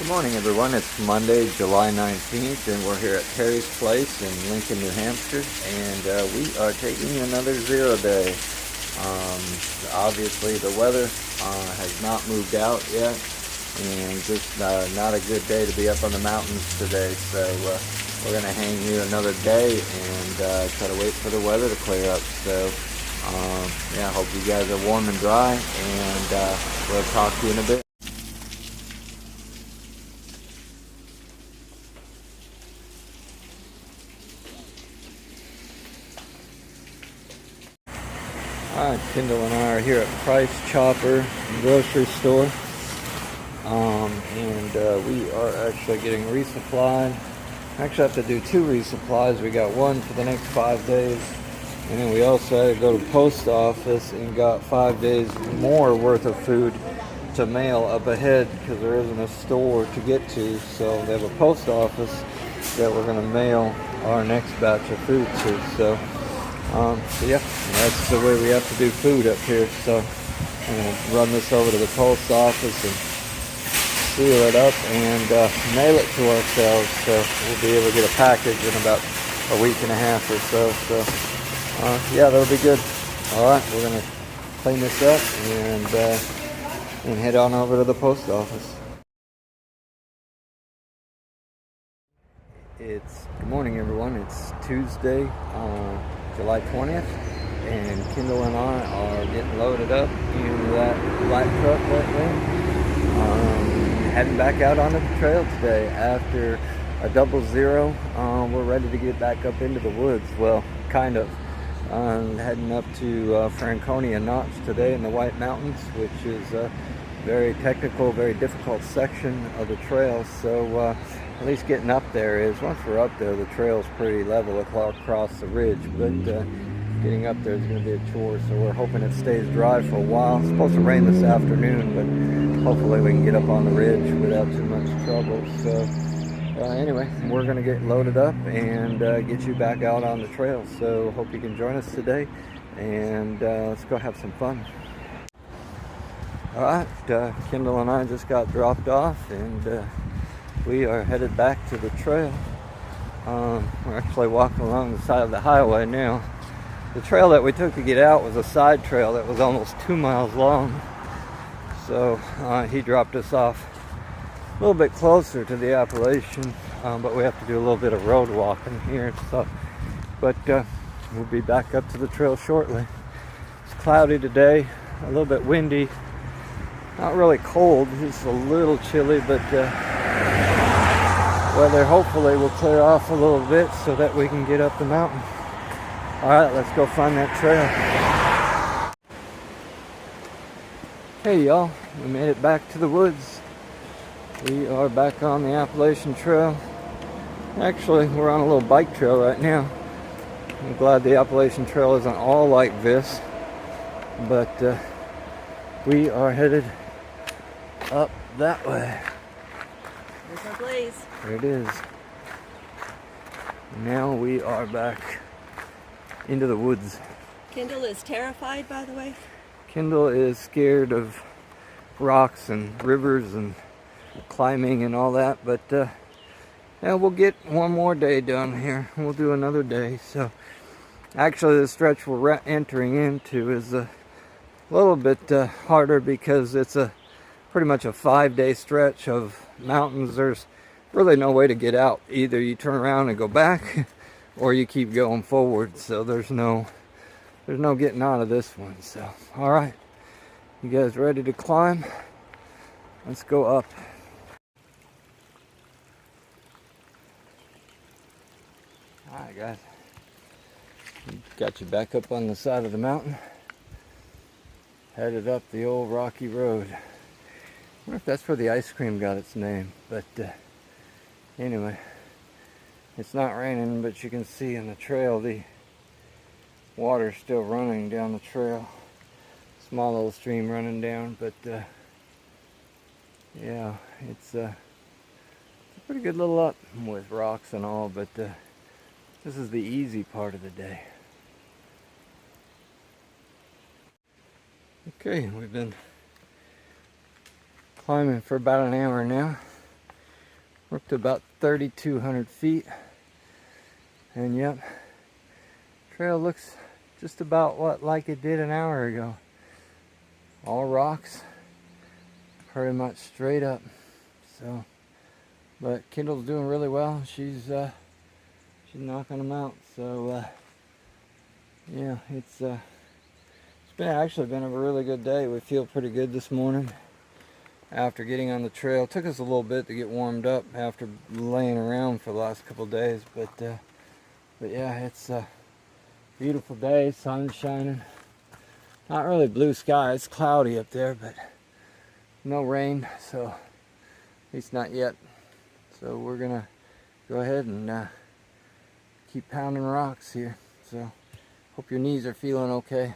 Good morning, everyone. It's Monday, July 19th, and we're here at Terry's Place in Lincoln, New Hampshire, and we are taking another zero day. Obviously, the weather has not moved out yet, and just not a good day to be up on the mountains today, so we're going to hang here another day and try to wait for the weather to clear up. So, yeah, I hope you guys are warm and dry, and we'll talk to you in a bit. Alright, Kendall and I are here at Price Chopper grocery store, and we are actually getting resupplied. Actually have to do 2 resupplies. We got one for the next 5 days, and then we also had to go to the post office and got 5 days more worth of food to mail up ahead because there isn't a store to get to. So they have a post office that we're going to mail our next batch of food to. So yeah, that's the way we have to do food up here. So I'm going to run this over to the post office and seal it up and mail it to ourselves. So we'll be able to get a package in about a week and a half or so. So yeah, that'll be good. Alright, we're going to clean this up and head on over to the post office. Good morning, everyone. It's Tuesday, July 20th, and Kendall and I are getting loaded up into that black truck right there. Heading back out onto the trail today after a double zero. We're ready to get back up into the woods. Well, kind of. Heading up to Franconia Notch today in the White Mountains, which is a very technical, very difficult section of the trail. So at least getting up there is, once we're up there, the trail's pretty level across the ridge, but getting up there is going to be a chore, so we're hoping it stays dry for a while. It's supposed to rain this afternoon, but hopefully we can get up on the ridge without too much trouble. So anyway, we're going to get loaded up and get you back out on the trail, so hope you can join us today, and let's go have some fun. Alright, Kendall and I just got dropped off, and we are headed back to the trail. We're actually walking along the side of the highway now. The trail that we took to get out was a side trail that was almost 2 miles long. So he dropped us off a little bit closer to the Appalachian, but we have to do a little bit of road walking here. So, but we'll be back up to the trail shortly. It's cloudy today, a little bit windy. Not really cold, just a little chilly, but weather hopefully will clear off a little bit so that we can get up the mountain. Alright, let's go find that trail. Hey y'all, we made it back to the woods. We are back on the Appalachian Trail. Actually, we're on a little bike trail right now. I'm glad the Appalachian Trail isn't all like this, but we are headed up that way. There's our blaze. There it is. Now we are back into the woods. Kendall is terrified, by the way. Kendall is scared of rocks and rivers and climbing and all that, but yeah, we'll get one more day done here. We'll do another day. So actually the stretch we're entering into is a little bit harder because it's pretty much a 5-day stretch of mountains. There's really no way to get out. Either you turn around and go back or you keep going forward. So there's no getting out of this one. So alright, you guys ready to climb? Let's go up. Alright guys, got you back up on the side of the mountain, headed up the old rocky road. I wonder if that's where the ice cream got its name, but anyway, it's not raining, but you can see in the trail the water's still running down the trail. Small little stream running down, but yeah, it's a pretty good little up with rocks and all, but this is the easy part of the day. Okay, we've been climbing for about an hour now. We're up to about 3,200 feet. And yep, trail looks just about like it did an hour ago. All rocks, pretty much straight up. So, but Kendall's doing really well. She's knocking them out. So yeah, it's actually been a really good day. We feel pretty good this morning after getting on the trail. It took us a little bit to get warmed up after laying around for the last couple of days, but yeah, it's a beautiful day. Sun's shining. Not really blue sky. It's cloudy up there, but no rain. So at least not yet. So we're gonna go ahead and keep pounding rocks here. So hope your knees are feeling okay.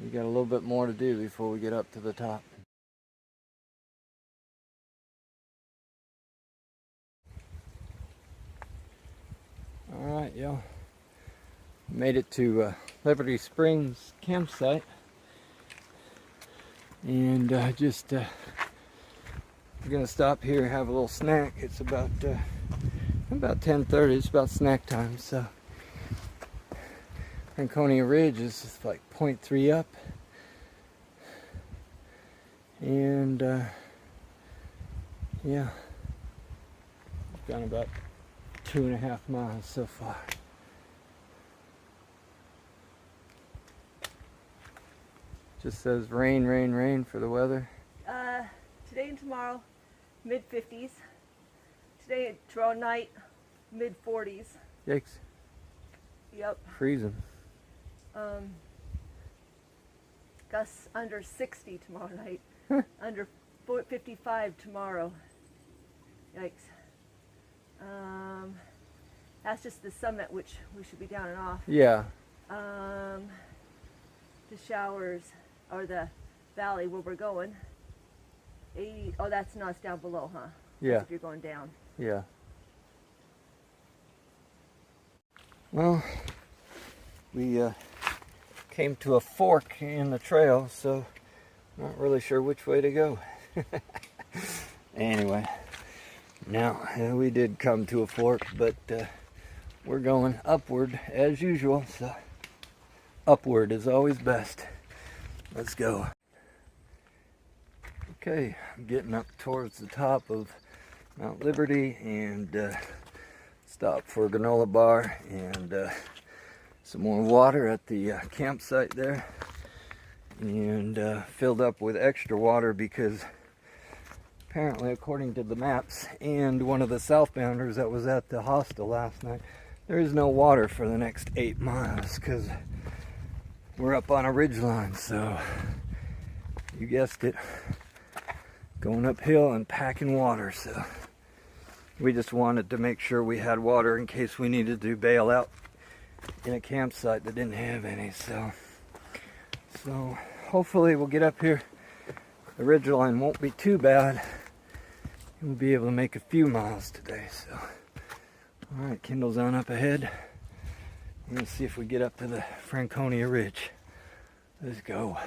We got a little bit more to do before we get up to the top. Alright, y'all. Made it to Liberty Springs campsite. And we're gonna stop here and have a little snack. It's about 10:30. It's about snack time. So Franconia Ridge is like 0.3 up. And yeah, we've done about 2.5 miles so far. Just says rain, rain, rain for the weather. Today and tomorrow, mid-50s. Today, tomorrow night, mid-40s. Yikes. Yep. Freezing. Gusts under 60 tomorrow night. Under 55 tomorrow. Yikes. That's just the summit, which we should be down and off. Yeah. The showers, or the valley where we're going. 80. Oh, that's not, it's down below, huh? Yeah. That's if you're going down. Yeah. Well, we came to a fork in the trail, so not really sure which way to go. Anyway, now we did come to a fork, but we're going upward as usual, so upward is always best. Let's go. Okay, I'm getting up towards the top of Mount Liberty and stop for a granola bar and some more water at the campsite there, and filled up with extra water because apparently, according to the maps and one of the southbounders that was at the hostel last night, there is no water for the next 8 miles because we're up on a ridge line. So you guessed it, going uphill and packing water. So we just wanted to make sure we had water in case we needed to bail out in a campsite that didn't have any. So hopefully we'll get up here. The ridge line won't be too bad. We'll be able to make a few miles today. So all right, Kendall's on up ahead. We're gonna see if we get up to the Franconia Ridge. Let's go.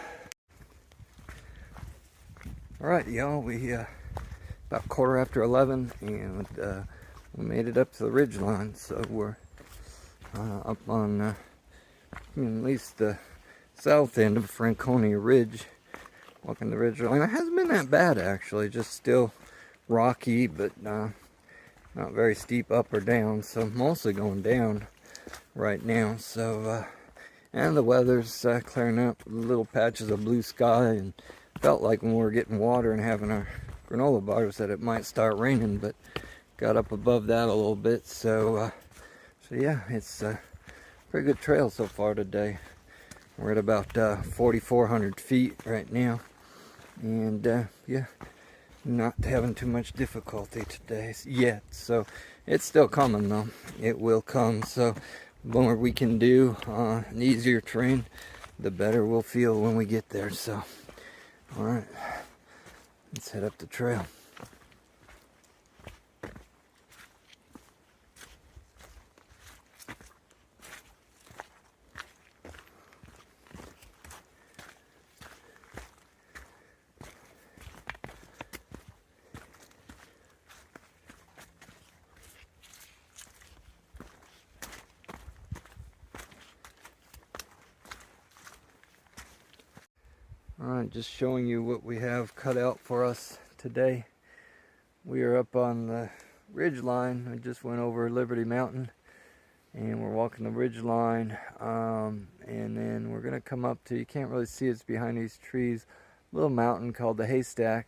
All right, y'all, we about 11:15, and we made it up to the ridge line. So we're up on at least the south end of Franconia Ridge, walking the ridge line. It hasn't been that bad actually, just still rocky, but not very steep up or down. So mostly going down right now. So and the weather's clearing up, little patches of blue sky, and felt like when we were getting water and having our granola bars that it might start raining, but got up above that a little bit. So yeah, it's a pretty good trail so far today. We're at about 4,400 feet right now, and yeah, not having too much difficulty today yet. So it's still coming though. It will come. So the more we can do an easier terrain, the better we'll feel when we get there. So all right, let's head up the trail. just showing you what we have cut out for us today. We are up on the ridge line. I just went over Liberty Mountain and we're walking the ridge line, and then we're gonna come up to, you can't really see it's behind these trees, a little mountain called the Haystack,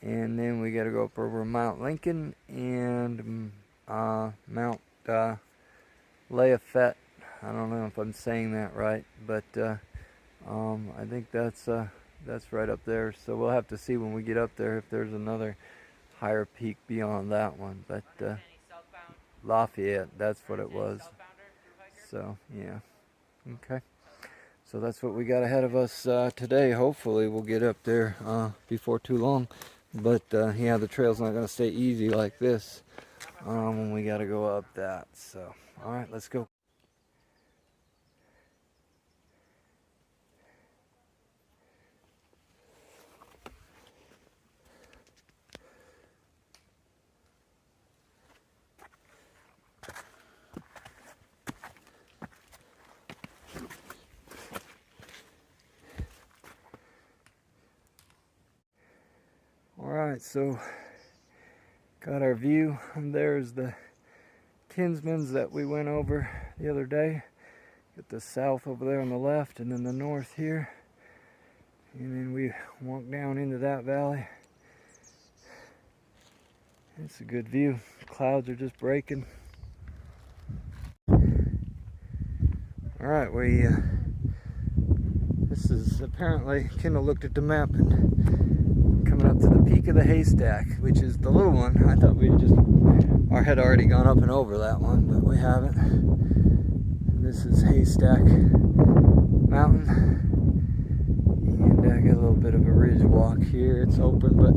and then we got to go up over Mount Lincoln and Mount Lafayette. I don't know if I'm saying that right, but I think that's right up there. So we'll have to see when we get up there if there's another higher peak beyond that one. But Lafayette, that's what it was. So yeah, okay. So that's what we got ahead of us today. Hopefully we'll get up there before too long. But yeah, the trail's not going to stay easy like this when we got to go up that. So all right, let's go. Alright, so got our view. There's the Kinsman's that we went over the other day. Got the south over there on the left, and then the north here. And then we walk down into that valley. It's a good view. Clouds are just breaking. Alright, this is apparently, Kendall looked at the map and coming up to the peak of the Haystack, which is the little one. I thought had already gone up and over that one, but we haven't. And this is Haystack Mountain. And I got a little bit of a ridge walk here. It's open, but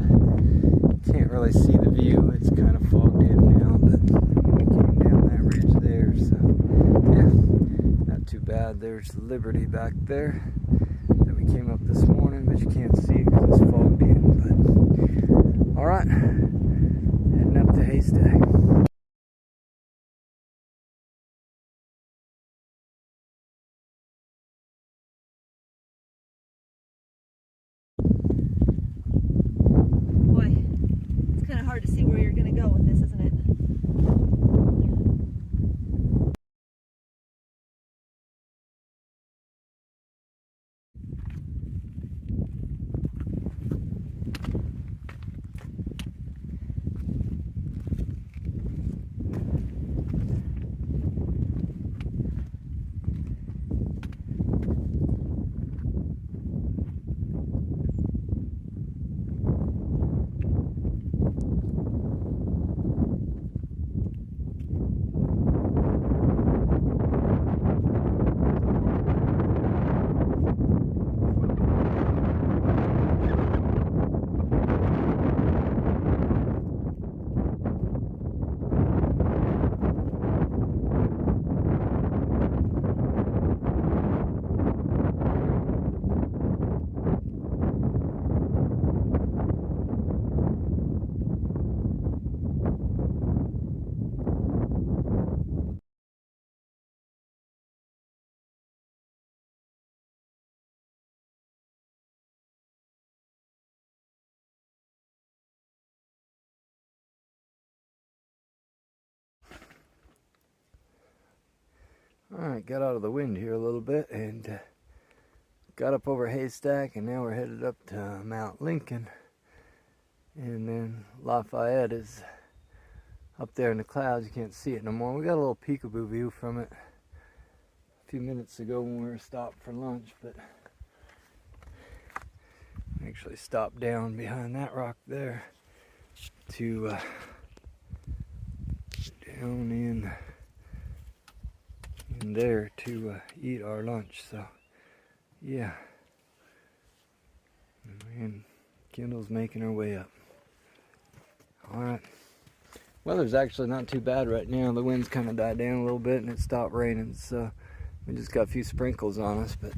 can't really see the view. It's kind of fogged in now, but we came down that ridge there, so yeah, not too bad. There's Liberty back there that we came up this morning, but you can't see it because it's fogged in. But all right, heading up to Haystack. Boy, it's kind of hard to see where you're going to go with this, isn't it? Alright, got out of the wind here a little bit and got up over Haystack, and now we're headed up to Mount Lincoln. And then Lafayette is up there in the clouds. You can't see it no more. We got a little peekaboo view from it a few minutes ago when we were stopped for lunch, but actually stopped down behind that rock there to down in there to eat our lunch. So yeah, and Kendall's making her way up. Alright, weather's actually not too bad right now. The wind's kind of died down a little bit and it stopped raining, so we just got a few sprinkles on us, but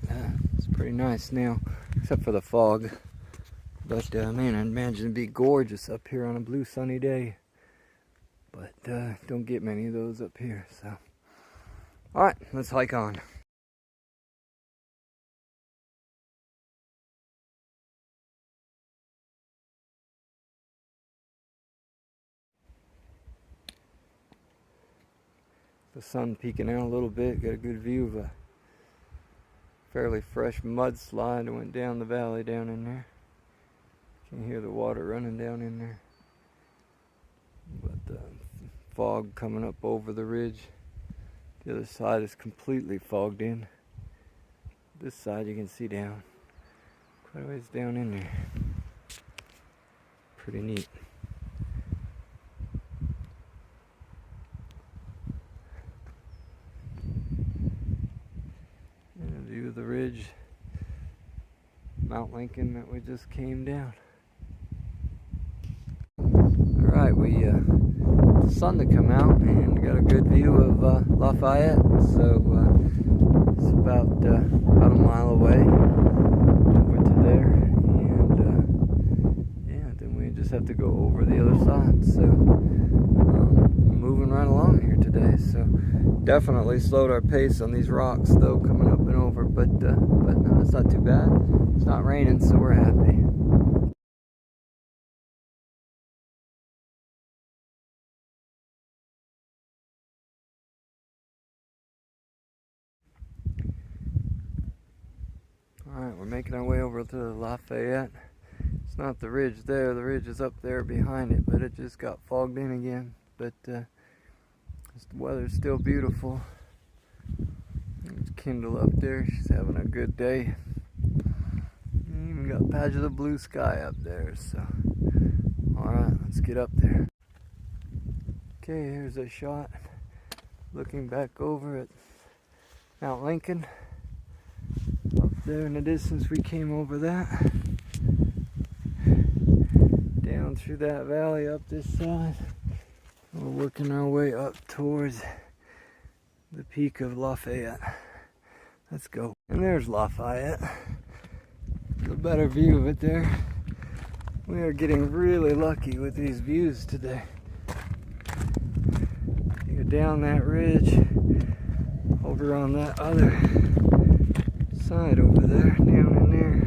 it's pretty nice now, except for the fog. But man, I imagine it'd be gorgeous up here on a blue sunny day, but don't get many of those up here. So alright, let's hike on. The sun peeking out a little bit. Got a good view of a fairly fresh mudslide that went down the valley down in there. Can hear the water running down in there. But the fog coming up over the ridge. The other side is completely fogged in. This side you can see down. Quite a ways down in there. Pretty neat. And a view of the ridge, Mount Lincoln that we just came down. Alright, we the sun to come out and got a good view of Lafayette. So it's about a mile away over to there. Just have to go over the other side. So moving right along here today. So definitely slowed our pace on these rocks though, coming up and over, but no, it's not too bad. It's not raining, so we're happy. Alright, we're making our way over to Lafayette. It's not the ridge there, the ridge is up there behind it, but it just got fogged in again. But the weather's still beautiful. There's Kendall up there, she's having a good day. Even got patches of blue sky up there, so. Alright, let's get up there. Okay, here's a shot looking back over at Mount Lincoln. Up there in the distance we came over that. Down through that valley up this side. We're working our way up towards the peak of Lafayette. Let's go. And there's Lafayette. A better view of it there. We are getting really lucky with these views today. You go down that ridge, over on that other side over there, down in there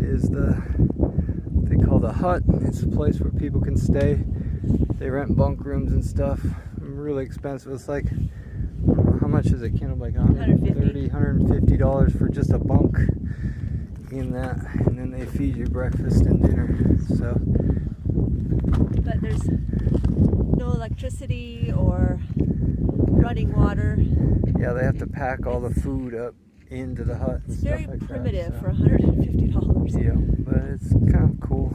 is they call the hut. It's a place where people can stay. They rent bunk rooms and stuff. Really expensive. It's like, how much is it, Kendall? Like $130, $150 for just a bunk in that, and then they feed you breakfast and dinner. So, but there's no electricity or running water. Yeah, they have to pack all the food up into the hut. It's very like primitive that, so. For $150. Yeah, but it's kind of cool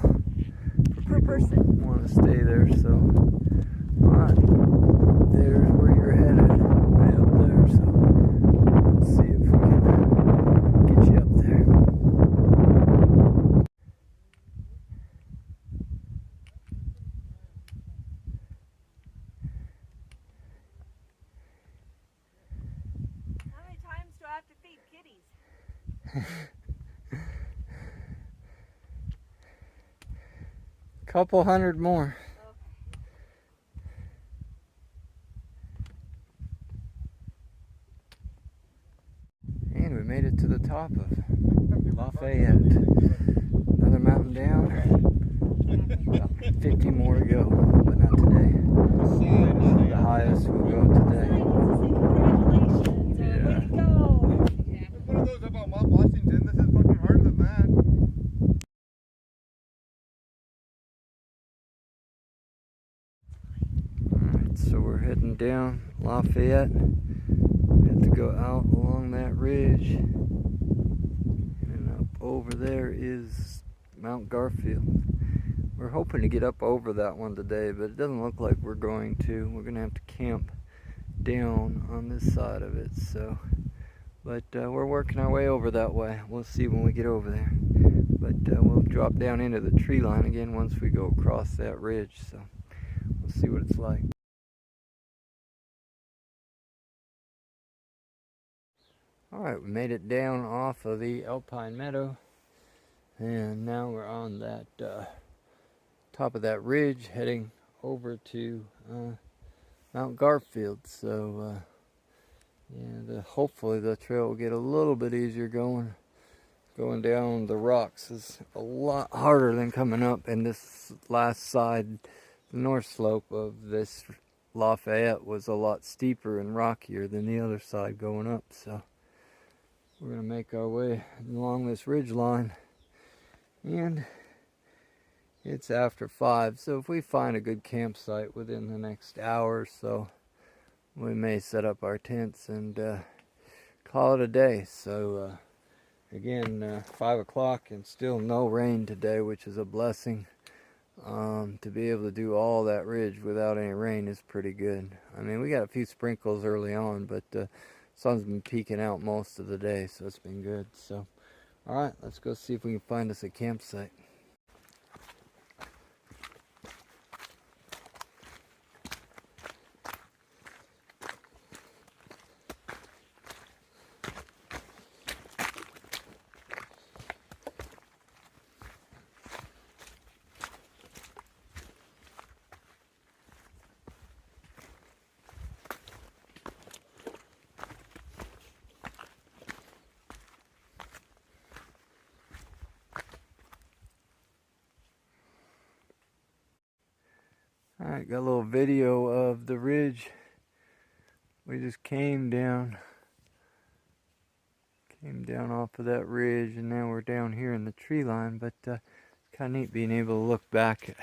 Per person. Want to stay there. So, all right, there's where you're headed, way up there. So, let's see if we can get you up there. How many times do I have to feed kitties? Couple hundred more. And we made it to the top of Lafayette. Another mountain down. About 50 more to go, but not today. The highest we'll go today. Congratulations. Yeah. Way to go. It's one of those about Mount Washington. This is fucking harder than that. Alright, so we're heading down Lafayette. We have to go out along that ridge. And up over there is Mt Garfield. We're hoping to get up over that one today, but it doesn't look like we're going to. We're going to have to camp down on this side of it. So, but we're working our way over that way. We'll see when we get over there. But we'll drop down into the tree line again once we go across that ridge. So we'll see what it's like. Alright, we made it down off of the Alpine Meadow, and now we're on that top of that ridge heading over to Mt Garfield. So yeah, hopefully the trail will get a little bit easier going down the rocks is a lot harder than coming up in this last side, the north slope of this Lafayette was a lot steeper and rockier than the other side going up. So we're going to make our way along this ridge line, and it's after 5, so if we find a good campsite within the next hour or so, we may set up our tents and call it a day. So again, 5 o'clock and still no rain today, which is a blessing. To be able to do all that ridge without any rain is pretty good. I mean, we got a few sprinkles early on, but the sun's been peeking out most of the day, so it's been good. So, all right, let's go see if we can find us a campsite. Alright, got a little video of the ridge. We just came down off of that ridge, and now we're down here in the tree line. But kind of neat being able to look back at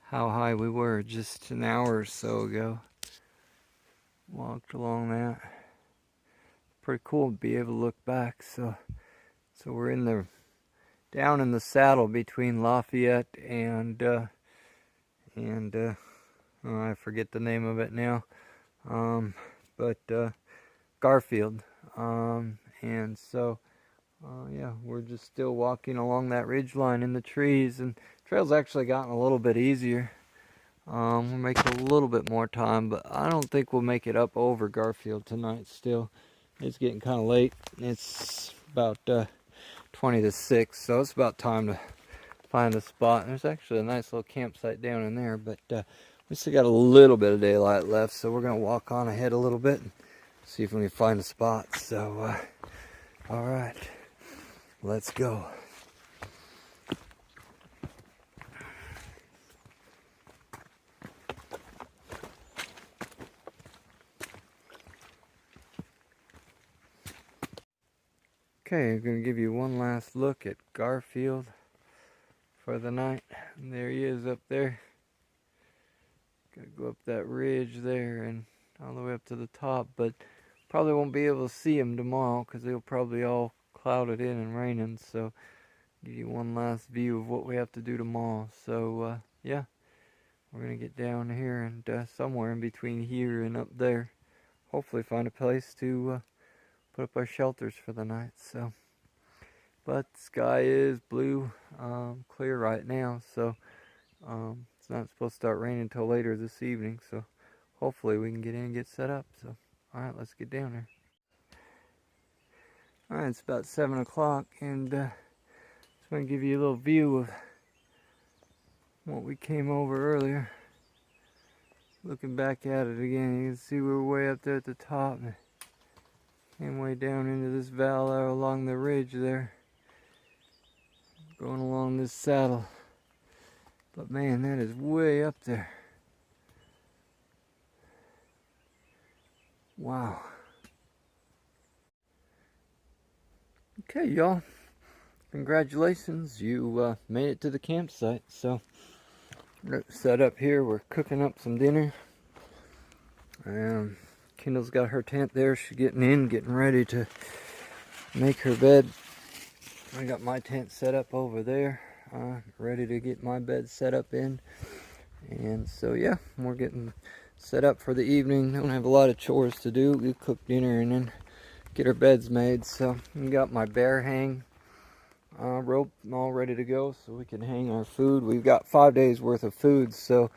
how high we were just an hour or so ago. Walked along that. Pretty cool to be able to look back. So we're down in the saddle between Lafayette and I forget the name of it now, but Garfield, and so yeah, we're just still walking along that ridge line in the trees, and the trail's actually gotten a little bit easier. We're making a little bit more time, but I don't think we'll make it up over Garfield tonight. Still, it's getting kind of late. It's about 20 to 6, so it's about time to find a spot. There's actually a nice little campsite down in there, but we still got a little bit of daylight left, so we're gonna walk on ahead a little bit and see if we can find a spot. So all right, let's go. Okay, I'm gonna give you one last look at Garfield for the night. And there he is up there. Gotta go up that ridge there and all the way up to the top, but probably won't be able to see him tomorrow because they'll probably all clouded in and raining. So give you one last view of what we have to do tomorrow. So yeah, we're gonna get down here and somewhere in between here and up there, hopefully find a place to put up our shelters for the night. So, but the sky is blue, clear right now, so it's not supposed to start raining until later this evening, so hopefully we can get in and get set up. So alright, let's get down there. Alright, it's about 7 o'clock, and just want to give you a little view of what we came over earlier. Looking back at it again, you can see we're way up there at the top, and came way down into this valley along the ridge there, going along this saddle. But man, that is way up there. Wow. Okay, y'all. Congratulations, you made it to the campsite. So, we're set up here. We're cooking up some dinner. Kendall's got her tent there. She's getting ready to make her bed. I got my tent set up over there, ready to get my bed set up in. And so yeah, we're getting set up for the evening. Don't have a lot of chores to do. We cook dinner and then get our beds made. So I got my bear hang rope all ready to go so we can hang our food. We've got 5 days worth of food, so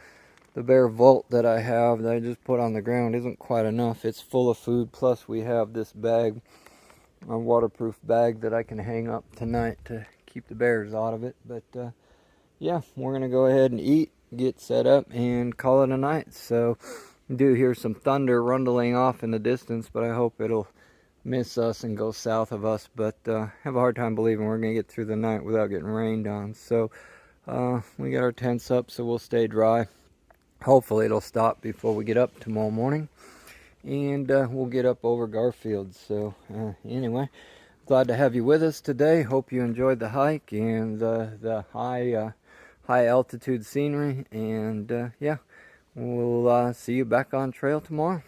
the bare vault that I have that I just put on the ground isn't quite enough. It's full of food, plus we have this bag, a waterproof bag that I can hang up tonight to keep the bears out of it. But yeah, we're gonna go ahead and eat, get set up, and call it a night. So you do hear some thunder rundling off in the distance, but I hope it'll miss us and go south of us. But have a hard time believing we're gonna get through the night without getting rained on. So we got our tents up, so we'll stay dry. Hopefully find a place to put up our shelters for the night. So all right, let's get down there. All right, hopefully it'll stop before we get up tomorrow morning, and we'll get up over Garfield. So anyway, glad to have you with us today. Hope you enjoyed the hike and the high altitude scenery, and yeah, we'll see you back on trail tomorrow.